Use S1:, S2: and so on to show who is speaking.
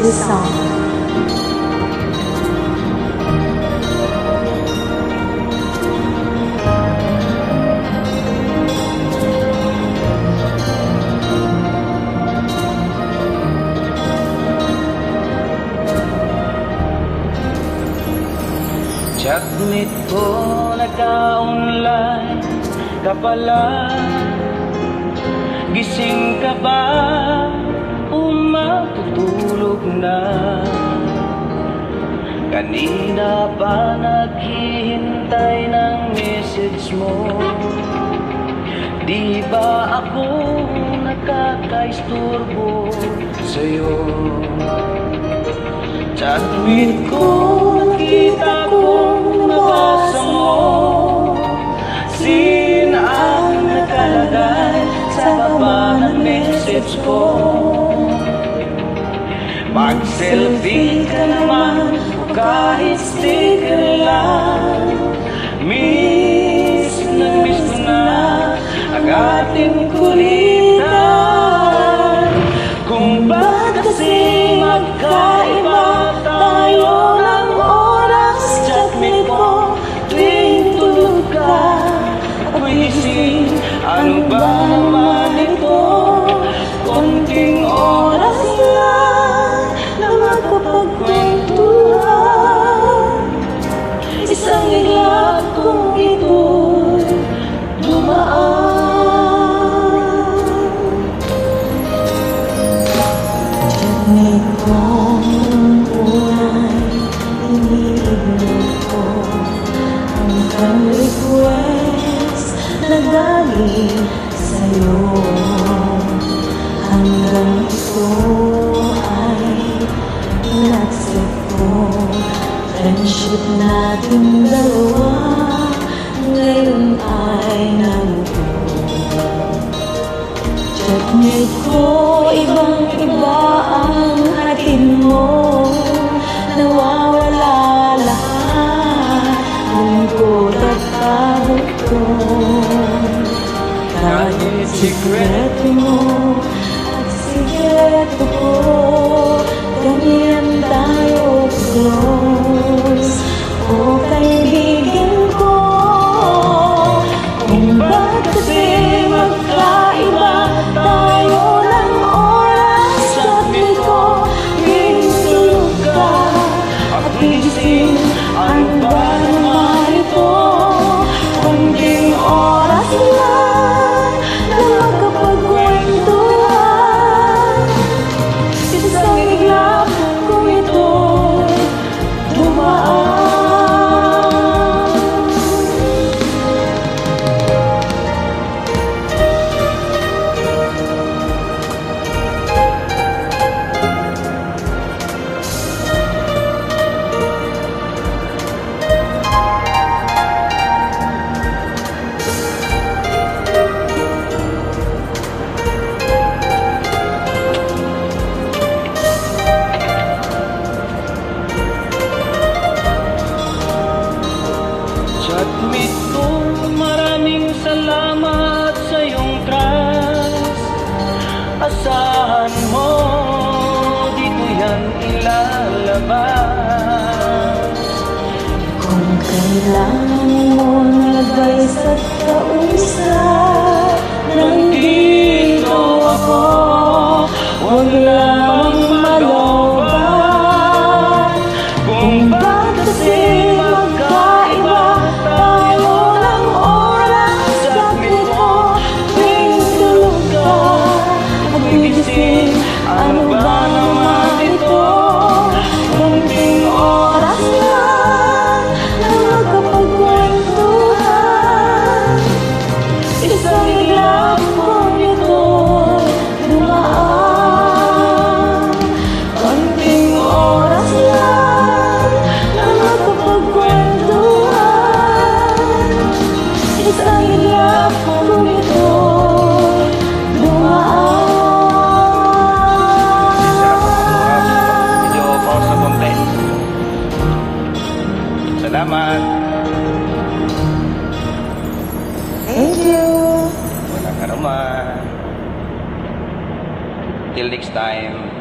S1: this song.
S2: Checkmate ko, naka-online ka pala. Gising ka ba o matutulog na? Kanina pa naghihintay ng message mo. Di ba ako nakakaisturbo sa'yo? Chatmate ko, nakita kong nabasa mo. Sin ang nakalagay sa baba ng message ko. Mag-selfie ka naman o kahit sticker lang. Miss na miss ko na ang ating kulitan. Kung ba't kasi magkaiba tayo ng oras? Chatmate ko, tuwing tulog ka ako'y gising. Ano ba naman ito? Konting oras lang na magkapagkwentuhan. Isang iglap kung ito'y dumaan.
S1: Chatmate ko, unay iniignore ko ang request na galing sa'yo. Hanggang ito ay in-accept ko. Friendship natin dalawa ngayon ay namuto. Chatmate ko, ibang-iba ang hatid mo. Nawawala lahat, lungkot at pagod ko. Kahit sikreto mo at sikreto ko, ganyan tayo close. O kaibigan ko, kung ba't kasi magkaiba tayo ng oras? Chatmate ko, tuwing tulog ka ako'y gising. Ano ba naman ito? Kunting oras lang na magkapagkwentuhan. Isang iglap kung ito'y dumaan.
S2: Chatmate ko, maraming salamat sa iyong trust. Asahan mo, dito yan ilalabas.
S1: Kung kailangan mo ng advice at kausap, nandito ako. Huwag lamang malobat.
S2: Kung ba't kasi magkaiba tayo ng oras? Chatmate ko, tuwing tulog ka ako'y gising. Ano ba naman ito? Kunting oras lang na magkapagkwentuhan. Isang iglap kung ito'y dumaan. Kunting oras lang na magkapagkwentuhan. Isang iglap kung ito'y dumaan. Medyo pause na konti. Salamat.
S1: Thank you.
S2: Walang karaman. Till next time.